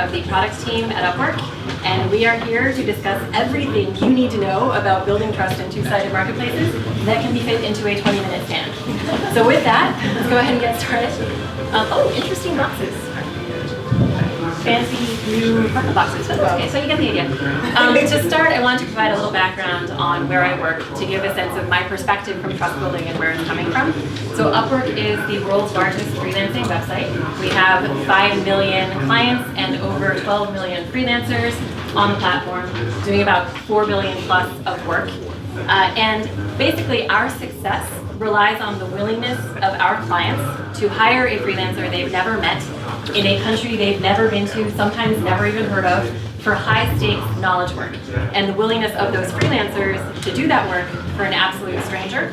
of the product team at Upwork, and we are here to discuss everything you need to know about building trust in two-sided marketplaces that can be fit into a 20-minute stand. So with that, let's go ahead and get started. Oh, interesting boxes. Fancy new purple boxes. Okay, so you get the idea. To start, I wanted to provide a little background on where I work to give a sense of my perspective from trust building and where it's coming from. So Upwork is the world's largest freelancing website. We have 5 million clients and over 12 million freelancers on the platform, doing about 4 billion plus of work. And basically our success relies on the willingness of our clients to hire a freelancer they've never met in a country they've never been to, sometimes never even heard of, for high-stakes knowledge work. And the willingness of those freelancers to do that work for an absolute stranger.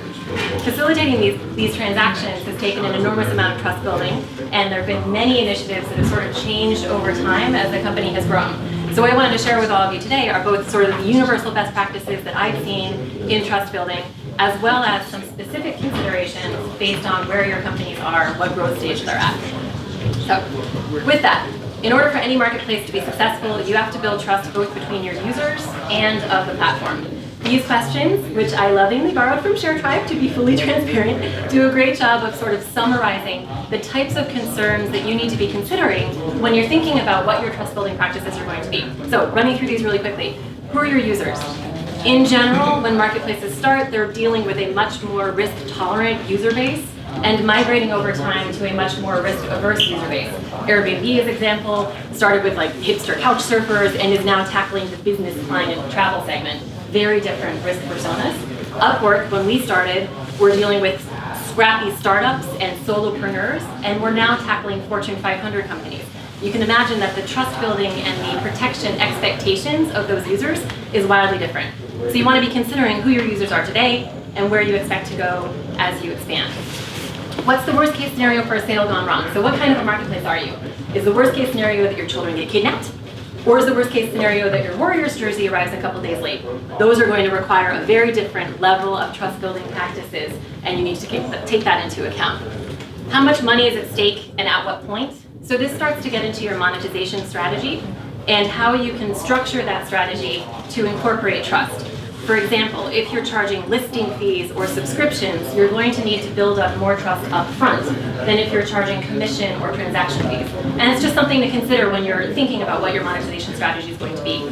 Facilitating these transactions has taken an enormous amount of trust building, and there have been many initiatives that have sort of changed over time as the company has grown. So what I wanted to share with all of you today are both sort of the universal best practices that I've seen in trust building, as well as some specific considerations based on where your companies are, what growth stage they're at. So with that, in order for any marketplace to be successful, you have to build trust both between your users and of the platform. These questions, which I lovingly borrowed from ShareTribe to be fully transparent, do a great job of sort of summarizing the types of concerns that you need to be considering when you're thinking about what your trust building practices are going to be. So running through these really quickly. Who are your users? In general, when marketplaces start, they're dealing with a much more risk-tolerant user base and migrating over time to a much more risk-averse user base. Airbnb, as example, started with like hipster couch surfers and is now tackling the business client and travel segment. Very different risk personas. Upwork, when we started, we're dealing with scrappy startups and solopreneurs, and we're now tackling Fortune 500 companies. You can imagine that the trust building and the protection expectations of those users is wildly different. So you want to be considering who your users are today and where you expect to go as you expand. What's the worst case scenario for a sale gone wrong? So what kind of a marketplace are you? Is the worst case scenario that your children get kidnapped? Or is the worst case scenario that your Warriors jersey arrives a couple days late? Those are going to require a very different level of trust building practices, and you need to take that into account. How much money is at stake and at what point? So this starts to get into your monetization strategy and how you can structure that strategy to incorporate trust. For example, if you're charging listing fees or subscriptions, you're going to need to build up more trust up front than if you're charging commission or transaction fees. And it's just something to consider when you're thinking about what your monetization strategy is going to be.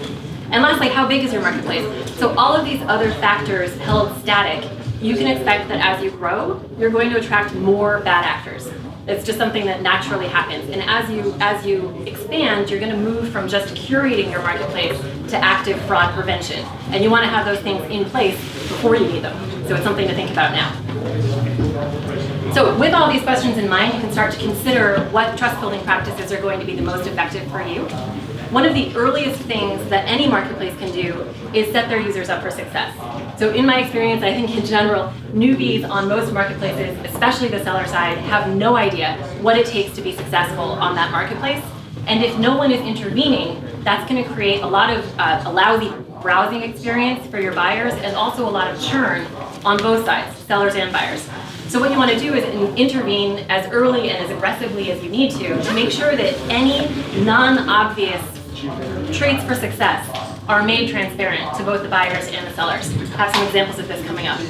And lastly, how big is your marketplace? So all of these other factors held static, you can expect that as you grow, you're going to attract more bad actors. It's just something that naturally happens. And as you expand, you're going to move from just curating your marketplace to active fraud prevention. And you want to have those things in place before you need them. So it's something to think about now. So with all these questions in mind, you can start to consider what trust building practices are going to be the most effective for you. One of the earliest things that any marketplace can do is set their users up for success. So in my experience, I think in general, newbies on most marketplaces, especially the seller side, have no idea what it takes to be successful on that marketplace. And if no one is intervening, that's going to create a lot of a lousy browsing experience for your buyers and also a lot of churn on both sides, sellers and buyers. So what you want to do is intervene as early and as aggressively as you need to make sure that any non-obvious traits for success are made transparent to both the buyers and the sellers. I have some examples of this coming up.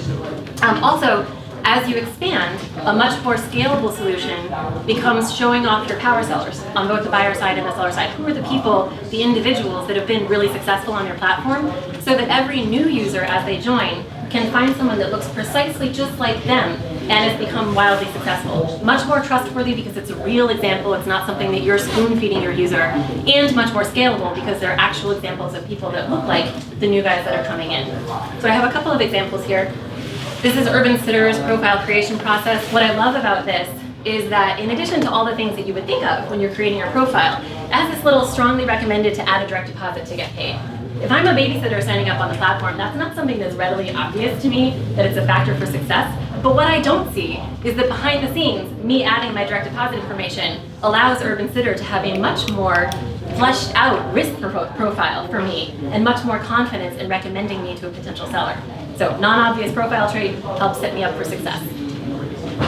Also, as you expand, a much more scalable solution becomes showing off your power sellers on both the buyer side and the seller side. Who are the people, the individuals that have been really successful on your platform, so that every new user as they join can find someone that looks precisely just like them and has become wildly successful. Much more trustworthy because it's a real example, it's not something that you're spoon-feeding your user, and much more scalable because they're actual examples of people that look like the new guys that are coming in. So I have a couple of examples here. This is Urban Sitter's profile creation process. What I love about this is that in addition to all the things that you would think of when you're creating your profile, it has this little strongly recommended to add a direct deposit to get paid. If I'm a babysitter signing up on the platform, that's not something that's readily obvious to me that it's a factor for success. But what I don't see is that behind the scenes, me adding my direct deposit information allows Urban Sitter to have a much more fleshed out risk profile for me and much more confidence in recommending me to a potential seller. So non-obvious profile trait helps set me up for success.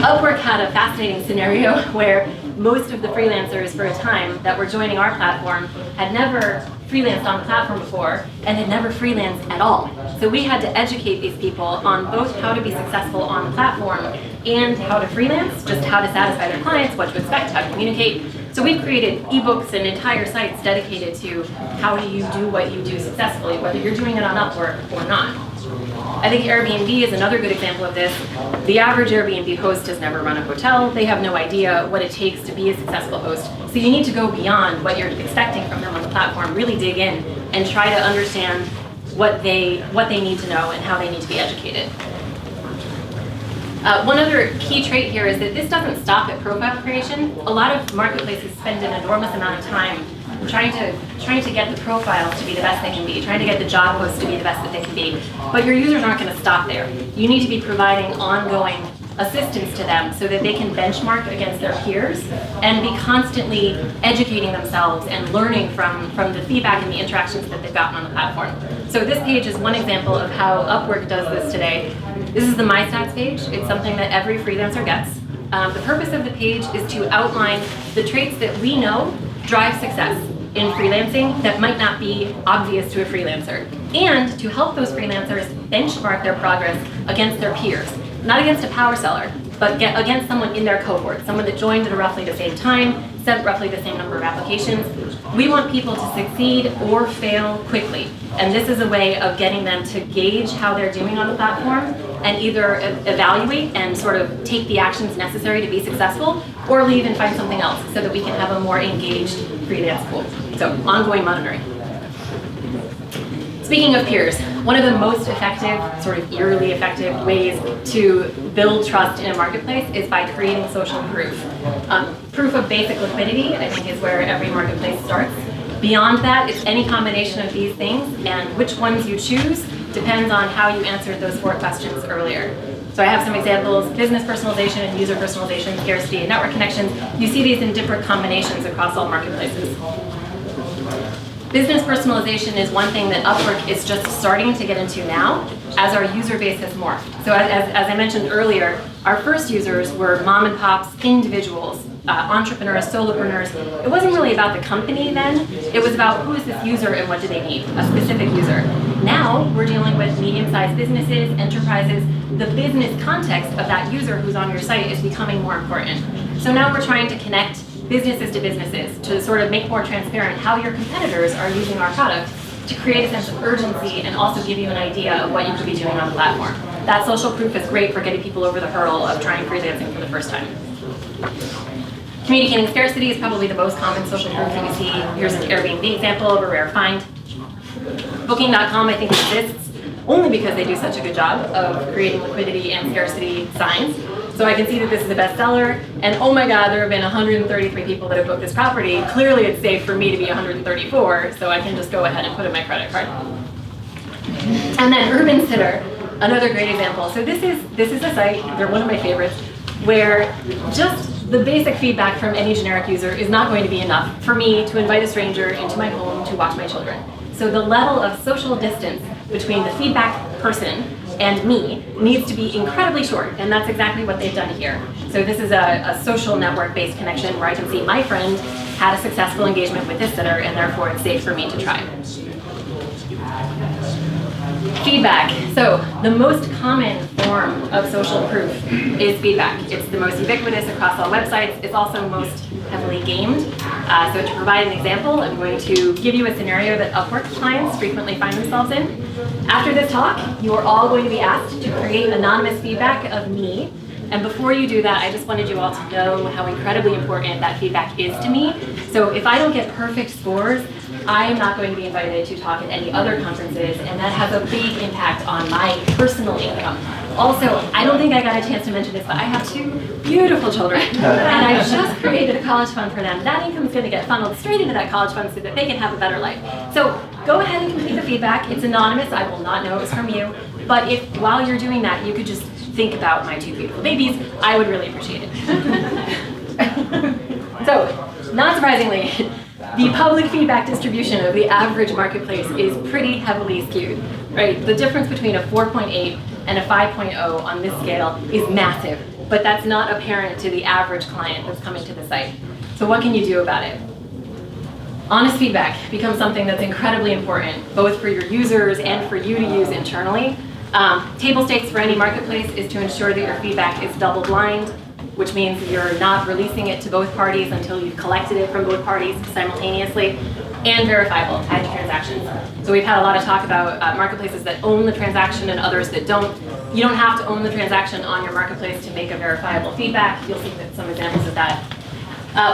Upwork had a fascinating scenario where most of the freelancers for a time that were joining our platform had never freelanced on the platform before and had never freelanced at all. So we had to educate these people on both how to be successful on the platform and how to freelance, just how to satisfy their clients, what to expect, how to communicate. So we've created ebooks and entire sites dedicated to how do you do what you do successfully, whether you're doing it on Upwork or not. I think Airbnb is another good example of this. The average Airbnb host has never run a hotel. They have no idea what it takes to be a successful host. So you need to go beyond what you're expecting from them on the platform, really dig in and try to understand what they need to know and how they need to be educated. One other key trait here is that this doesn't stop at profile creation. A lot of marketplaces spend an enormous amount of time trying to get the profiles to be the best they can be, trying to get the job posts to be the best that they can be. But your users aren't going to stop there. You need to be providing ongoing assistance to them so that they can benchmark against their peers and be constantly educating themselves and learning from the feedback and the interactions that they've gotten on the platform. So this page is one example of how Upwork does this today. This is the My Stats page. It's something that every freelancer gets. The purpose of the page is to outline the traits that we know drive success in freelancing that might not be obvious to a freelancer, and to help those freelancers benchmark their progress against their peers, not against a power seller, but against someone in their cohort, someone that joined at roughly the same time, sent roughly the same number of applications. We want people to succeed or fail quickly, and this is a way of getting them to gauge how they're doing on the platform and either evaluate and sort of take the actions necessary to be successful, or leave and find something else so that we can have a more engaged freelance pool. So ongoing monitoring. Speaking of peers, one of the most effective, sort of eerily effective ways to build trust in a marketplace is by creating social proof. Proof of basic liquidity, I think, is where every marketplace starts. Beyond that, it's any combination of these things, and which ones you choose depends on how you answered those 4 questions earlier. So I have some examples: business personalization and user personalization, scarcity and network connections. You see these in different combinations across all marketplaces. Business personalization is one thing that Upwork is just starting to get into now as our user base has morphed. So as I mentioned earlier, our first users were mom and pops, individuals, entrepreneurs, solopreneurs. It wasn't really about the company then. It was about who is this user and what do they need, a specific user. Now we're dealing with medium-sized businesses, enterprises. The business context of that user who's on your site is becoming more important. So now we're trying to connect businesses to businesses to sort of make more transparent how your competitors are using our product, to create a sense of urgency and also give you an idea of what you could be doing on the platform. That social proof is great for getting people over the hurdle of trying freelancing for the first time. Communicating scarcity is probably the most common social proof that we see. Here's an Airbnb example of a rare find. Booking.com, I think, exists only because they do such a good job of creating liquidity and scarcity signs. So I can see that this is a bestseller, and oh my God, there have been 133 people that have booked this property. Clearly it's safe for me to be 134, so I can just go ahead and put in my credit card. And then Urban Sitter, another great example. So this is a site, they're one of my favorites, where just the basic feedback from any generic user is not going to be enough for me to invite a stranger into my home to watch my children. So the level of social distance between the feedback person and me needs to be incredibly short, and that's exactly what they've done here. So this is a social network-based connection where I can see my friend had a successful engagement with this sitter, and therefore it's safe for me to try. Feedback. So the most common form of social proof is feedback. It's the most ubiquitous across all websites. It's also most heavily gamed. So to provide an example, I'm going to give you a scenario that Upwork clients frequently find themselves in. After this talk, you are all going to be asked to create anonymous feedback of me. And before you do that, I just wanted you all to know how incredibly important that feedback is to me. So if I don't get perfect scores, I am not going to be invited to talk at any other conferences, and that has a big impact on my personal income. Also, I don't think I got a chance to mention this, but I have 2 beautiful children, and I just created a college fund for them. That income is going to get funneled straight into that college fund so that they can have a better life. So go ahead and complete the feedback. It's anonymous. I will not know it's from you. But if while you're doing that, you could just think about my 2 beautiful babies, I would really appreciate it. So, not surprisingly, the public feedback distribution of the average marketplace is pretty heavily skewed, right? The difference between a 4.8 and a 5.0 on this scale is massive. but that's not apparent to the average client that's coming to the site. So what can you do about it? Honest feedback becomes something that's incredibly important, both for your users and for you to use internally. Table stakes for any marketplace is to ensure that your feedback is double blind, which means you're not releasing it to both parties until you've collected it from both parties simultaneously, and verifiable, tied to transactions. So we've had a lot of talk about marketplaces that own the transaction and others that don't. You don't have to own the transaction on your marketplace to make a verifiable feedback. You'll see some examples of that.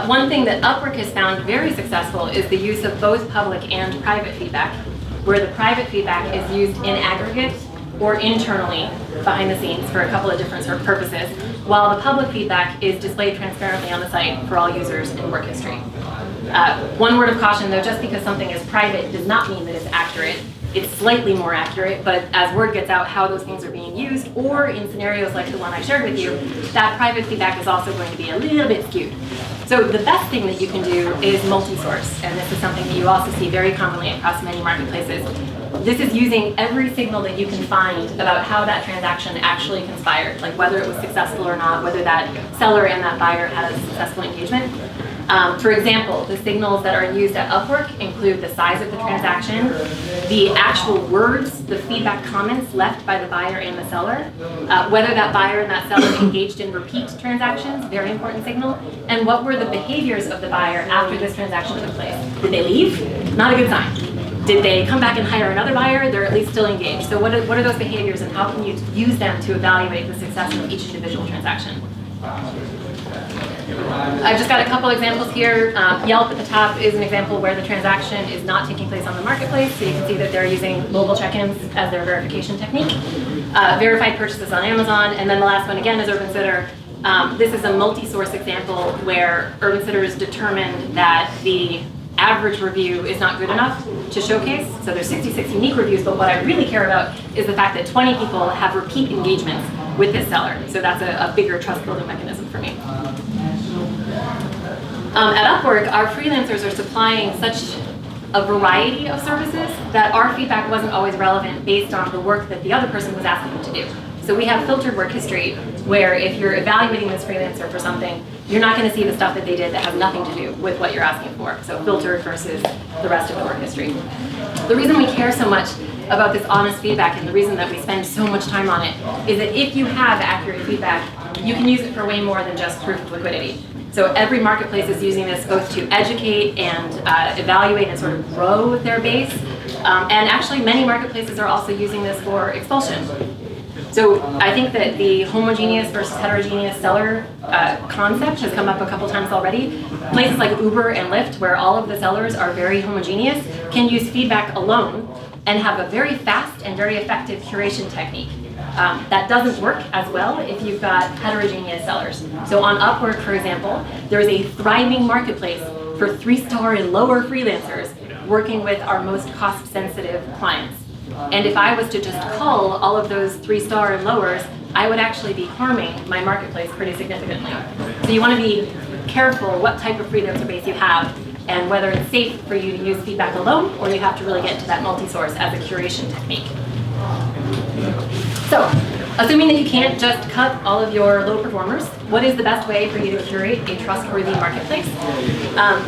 One thing that Upwork has found very successful is the use of both public and private feedback, where the private feedback is used in aggregate or internally behind the scenes for a couple of different purposes, while the public feedback is displayed transparently on the site for all users in work history. One word of caution though, just because something is private does not mean that it's accurate. It's slightly more accurate, but as word gets out how those things are being used, or in scenarios like the one I shared with you, that private feedback is also going to be a little bit skewed. So the best thing that you can do is multi-source, and this is something that you also see very commonly across many marketplaces. This is using every signal that you can find about how that transaction actually conspired, like whether it was successful or not, whether that seller and that buyer had a successful engagement. For example, the signals that are used at Upwork include the size of the transaction, the actual words, the feedback comments left by the buyer and the seller, whether that buyer and that seller engaged in repeat transactions, very important signal, and what were the behaviors of the buyer after this transaction took place. Did they leave? Not a good sign. Did they come back and hire another buyer? They're at least still engaged. So what are those behaviors and how can you use them to evaluate the success of each individual transaction? I've just got a couple examples here. Yelp at the top is an example where the transaction is not taking place on the marketplace, so you can see that they're using mobile check-ins as their verification technique. Verified purchases on Amazon, and then the last one again is Urban Sitter. This is a multi-source example where Urban Sitters determined that the average review is not good enough to showcase. So there's 66 unique reviews, but what I really care about is the fact that 20 people have repeat engagements with this seller. So that's a bigger trust building mechanism for me. At Upwork, our freelancers are supplying such a variety of services that our feedback wasn't always relevant based on the work that the other person was asking them to do. So we have filtered work history where if you're evaluating this freelancer for something, you're not going to see the stuff that they did that has nothing to do with what you're asking for. So filtered versus the rest of the work history. The reason we care so much about this honest feedback and the reason that we spend so much time on it is that if you have accurate feedback, you can use it for way more than just proof of liquidity. So every marketplace is using this both to educate and evaluate and sort of grow their base. And actually many marketplaces are also using this for expulsion. So I think that the homogeneous versus heterogeneous seller concept has come up a couple times already. Places like Uber and Lyft, where all of the sellers are very homogeneous, can use feedback alone and have a very fast and very effective curation technique. That doesn't work as well if you've got heterogeneous sellers. So on Upwork, for example, there is a thriving marketplace for 3-star and lower freelancers working with our most cost-sensitive clients. And if I was to just cull all of those 3-star and lowers, I would actually be harming my marketplace pretty significantly. So you want to be careful what type of freelancer base you have and whether it's safe for you to use feedback alone or you have to really get into that multi-source as a curation technique. So, assuming that you can't just cut all of your low performers, what is the best way for you to curate a trustworthy marketplace?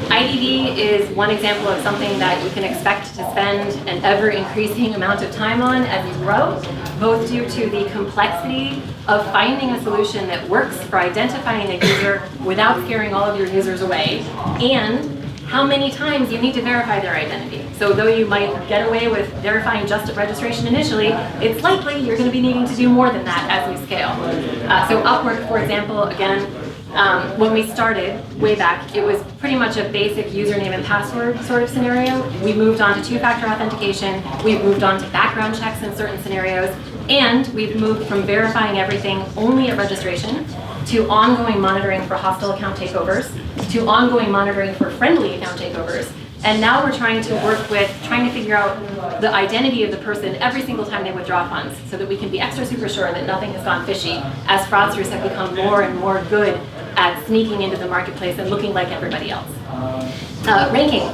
IDV is one example of something that you can expect to spend an ever-increasing amount of time on as you grow, both due to the complexity of finding a solution that works for identifying a user without scaring all of your users away, and how many times you need to verify their identity. So though you might get away with verifying just at registration initially, it's likely you're going to be needing to do more than that as we scale. So Upwork, for example, again, when we started way back, it was pretty much a basic username and password sort of scenario. We moved on to 2-factor authentication, we've moved on to background checks in certain scenarios, and we've moved from verifying everything only at registration to ongoing monitoring for hostile account takeovers, to ongoing monitoring for friendly account takeovers, and now we're trying to figure out the identity of the person every single time they withdraw funds so that we can be extra super sure that nothing has gone fishy as fraudsters have become more and more good at sneaking into the marketplace and looking like everybody else. Ranking.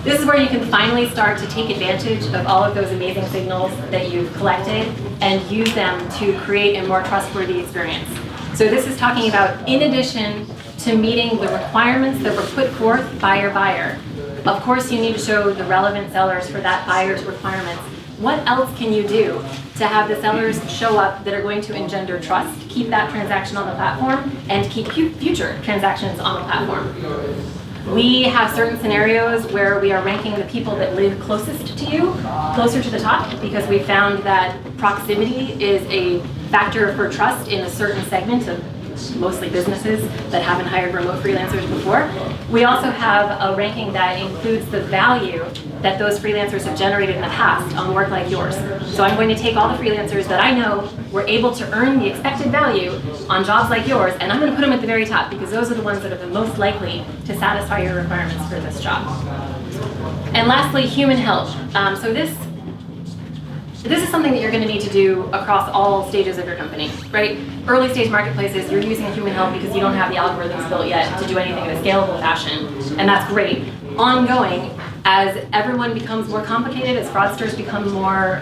This is where you can finally start to take advantage of all of those amazing signals that you've collected and use them to create a more trustworthy experience. So this is talking about, in addition to meeting the requirements that were put forth by your buyer, of course you need to show the relevant sellers for that buyer's requirements. What else can you do to have the sellers show up that are going to engender trust, keep that transaction on the platform, and keep future transactions on the platform? We have certain scenarios where we are ranking the people that live closest to you closer to the top, because we found that proximity is a factor for trust in a certain segment of mostly businesses that haven't hired remote freelancers before. We also have a ranking that includes the value that those freelancers have generated in the past on work like yours. So I'm going to take all the freelancers that I know were able to earn the expected value on jobs like yours, and I'm going to put them at the very top, because those are the ones that are the most likely to satisfy your requirements for this job. And lastly, human help. So this is something that you're going to need to do across all stages of your company, right? Early stage marketplaces, you're using human help because you don't have the algorithms built yet to do anything in a scalable fashion, and that's great. Ongoing, as everyone becomes more complicated, as fraudsters become more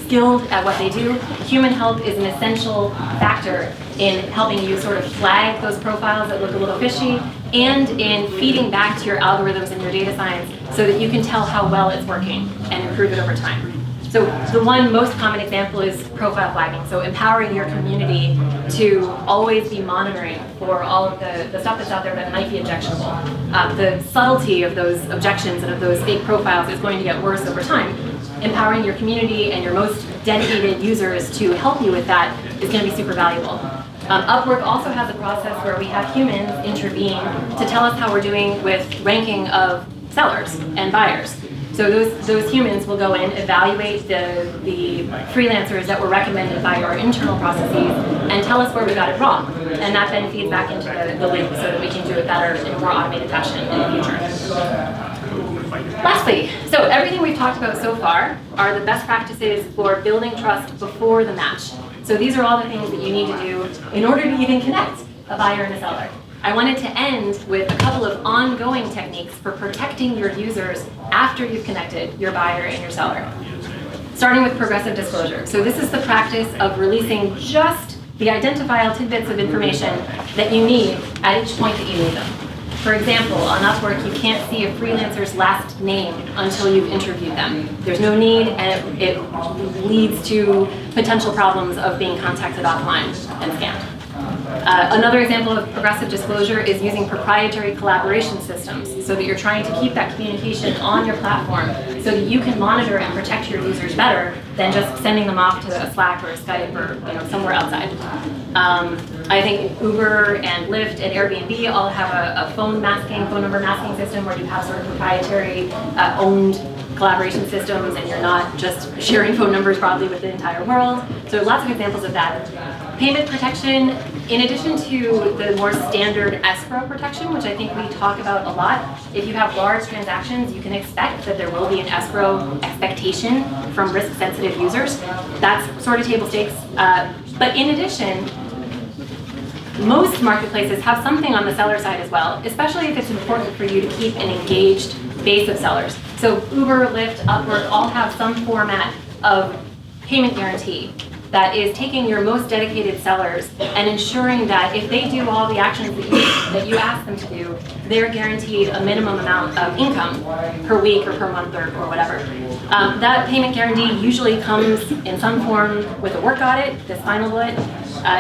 skilled at what they do, human help is an essential factor in helping you sort of flag those profiles that look a little fishy, and in feeding back to your algorithms and your data science so that you can tell how well it's working and improve it over time. So the one most common example is profile flagging. So empowering your community to always be monitoring for all of the stuff that's out there that might be objectionable. The subtlety of those objections and of those fake profiles is going to get worse over time. Empowering your community and your most dedicated users to help you with that is going to be super valuable. Upwork also has a process where we have humans intervene to tell us how we're doing with ranking of sellers and buyers. So those humans will go in, evaluate the freelancers that were recommended by our internal processes, and tell us where we got it wrong. And that then feeds back into the link so that we can do it better in a more automated fashion in the future. Lastly, so everything we've talked about so far are the best practices for building trust before the match. So these are all the things that you need to do in order to even connect a buyer and a seller. I wanted to end with a couple of ongoing techniques for protecting your users after you've connected your buyer and your seller. Starting with progressive disclosure. So this is the practice of releasing just the identifiable tidbits of information that you need at each point that you need them. For example, on Upwork, you can't see a freelancer's last name until you've interviewed them. There's no need, and it leads to potential problems of being contacted offline and scammed. Another example of progressive disclosure is using proprietary collaboration systems, so that you're trying to keep that communication on your platform so that you can monitor and protect your users better than just sending them off to a Slack or a Skype or somewhere outside. I think Uber and Lyft and Airbnb all have a phone number masking system where you have sort of proprietary owned collaboration systems, and you're not just sharing phone numbers broadly with the entire world. So lots of examples of that. Payment protection, in addition to the more standard escrow protection, which I think we talk about a lot, if you have large transactions, you can expect that there will be an escrow expectation from risk-sensitive users. That's sort of table stakes. But in addition, most marketplaces have something on the seller side as well, especially if it's important for you to keep an engaged base of sellers. So Uber, Lyft, Upwork all have some format of payment guarantee that is taking your most dedicated sellers and ensuring that if they do all the actions that you ask them to do, they're guaranteed a minimum amount of income per week or per month or whatever. That payment guarantee usually comes in some form with a work audit, this final bullet.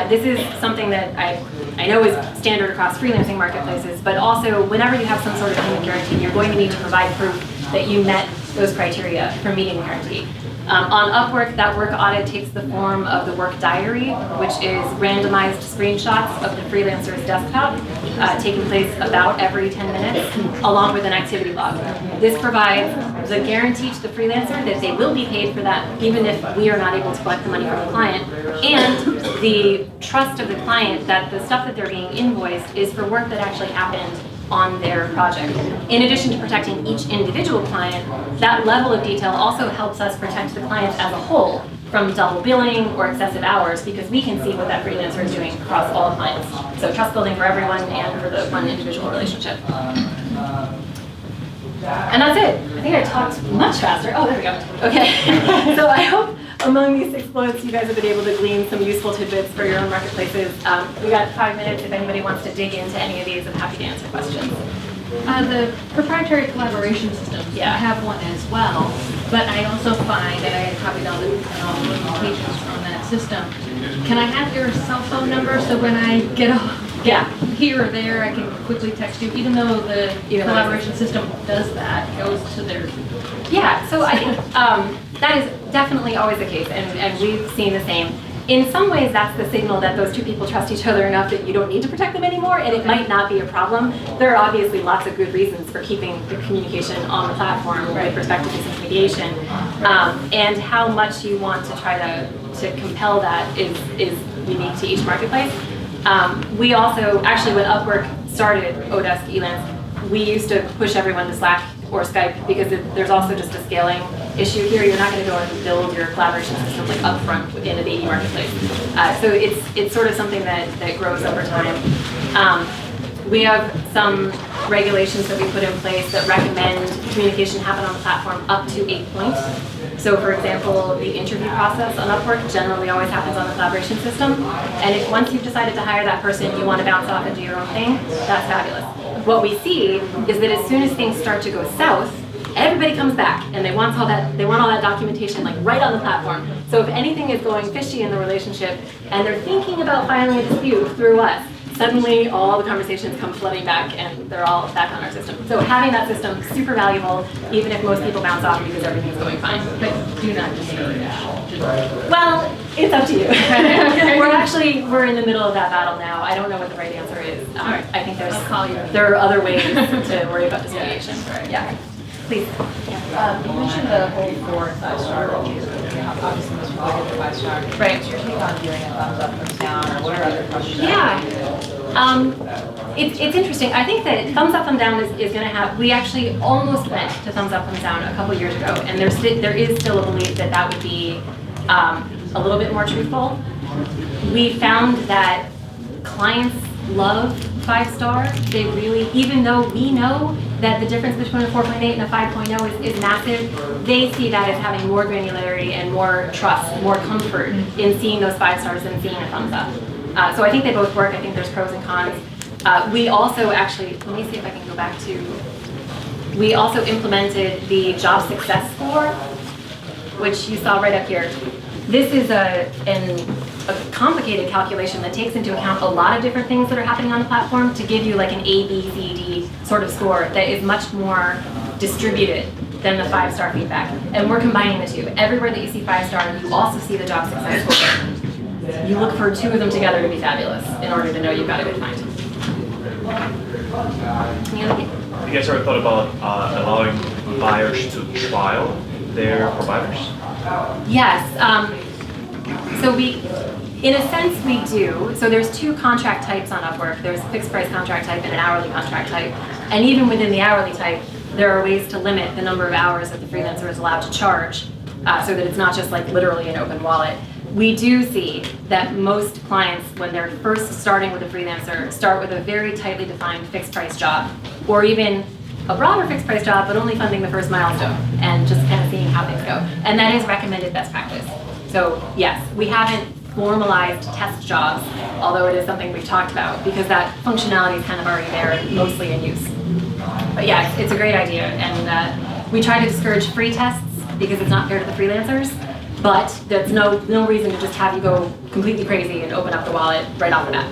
This is something that I know is standard across freelancing marketplaces, but also whenever you have some sort of payment guarantee, you're going to need to provide proof that you met those criteria for meeting the guarantee. On Upwork, that work audit takes the form of the work diary, which is randomized screenshots of the freelancer's desktop, taking place about every 10 minutes, along with an activity log. This provides the guarantee to the freelancer that they will be paid for that, even if we are not able to collect the money from the client, and the trust of the client that the stuff that they're being invoiced is for work that actually happened on their project. In addition to protecting each individual client, that level of detail also helps us protect the client as a whole from double billing or excessive hours, because we can see what that freelancer is doing across all clients. So trust building for everyone and for the one individual relationship. And that's it. I think I talked much faster. Oh, there we go. Okay. So I among these exploits, you guys have been able to glean some useful tidbits for your own marketplaces. We got 5 minutes. If anybody wants to dig into any of these, I'm happy to answer questions. The proprietary collaboration system, Yeah. I have one as well, but I also find that I copied all the limitations from that system. Can I have your cell phone number so when I get here or there, I can quickly text you, even though the collaboration system does that, goes to their... Yeah, so I think that is definitely always the case, and we've seen the same. In some ways, that's the signal that those two people trust each other enough that you don't need to protect them anymore, and it might not be a problem. There are obviously lots of good reasons for keeping the communication on the platform with respect to disintermediation, and how much you want to try to compel that is unique to each marketplace. We also, actually when Upwork started Odesk Elance, we used to push everyone to Slack or Skype because there's also just a scaling issue here. You're not going to go and build your collaboration system like upfront within a BD marketplace. So it's sort of something that grows over time. We have some regulations that we put in place that recommend communication happen on the platform up to 8 points. So for example, the interview process on Upwork generally always happens on the collaboration system. And if once you've decided to hire that person, you want to bounce off and do your own thing, that's fabulous. What we see is that as soon as things start to go south, everybody comes back and they want all that documentation like right on the platform. So if anything is going fishy in the relationship and they're thinking about filing a dispute through us, suddenly all the conversations come flooding back and they're all back on our system. So having that system is super valuable, even if most people bounce off because everything's going fine. But do not discourage. Well, it's up to you. We're in the middle of that battle now. I don't know what the right answer is. I think there are other ways to worry about discrimination. Yeah. Please. You mentioned the whole 4 and 5 star reviews. Obviously, most people get the 5 star. Right. What's your take on giving a thumbs up, thumbs down, or what are other questions? Yeah. It's interesting. I think that thumbs up, thumbs down is going to have. We actually almost went to thumbs up, thumbs down a couple years ago, and there is still a belief that would be a little bit more truthful. We found that clients love 5-star. They really, even though we know that the difference between a 4.8 and a 5.0 is massive, they see that as having more granularity and more trust, more comfort in seeing those 5 stars than seeing a thumbs up. So I think they both work. I think there's pros and cons. We also actually, let me see if I can go back to, we also implemented the job success score, which you saw right up here. This is a complicated calculation that takes into account a lot of different things that are happening on the platform to give you like an A, B, C, D sort of score that is much more distributed than the 5-star feedback. And we're combining the two. Everywhere that you see 5-star, you also see the job success score. You look for 2 of them together to be fabulous in order to know you've got a good find. You guys ever thought about allowing buyers to trial their providers? Yes. So in a sense, we do. So there's 2 contract types on Upwork. There's a fixed price contract type and an hourly contract type. And even within the hourly type, there are ways to limit the number of hours that the freelancer is allowed to charge so that it's not just like literally an open wallet. We do see that most clients, when they're first starting with a freelancer, start with a very tightly defined fixed price job, or even a broader fixed price job, but only funding the first milestone and just kind of seeing how things go. And that is recommended best practice. So yes, we haven't formalized test jobs, although it is something we've talked about because that functionality is kind of already there and mostly in use. But yeah, it's a great idea. And we try to discourage free tests because it's not fair to the freelancers, but there's no reason to just have you go completely crazy and open up the wallet right off the bat.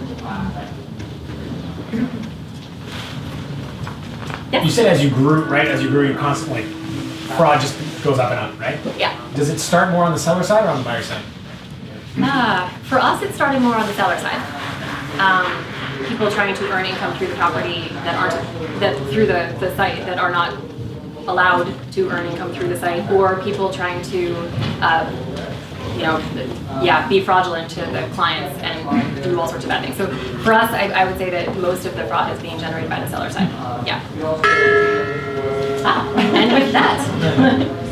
Yes? You said as you grew, right? As you grew, you constantly, fraud just goes up and up, right? Yeah. Does it start more on the seller side or on the buyer side? For us, it started more on the seller side. People trying to earn income through the property through the site that are not allowed to earn income through the site, or people trying to, be fraudulent to the clients and do all sorts of bad things. So for us, I would say that most of the fraud is being generated by the seller side. Yeah. And with that.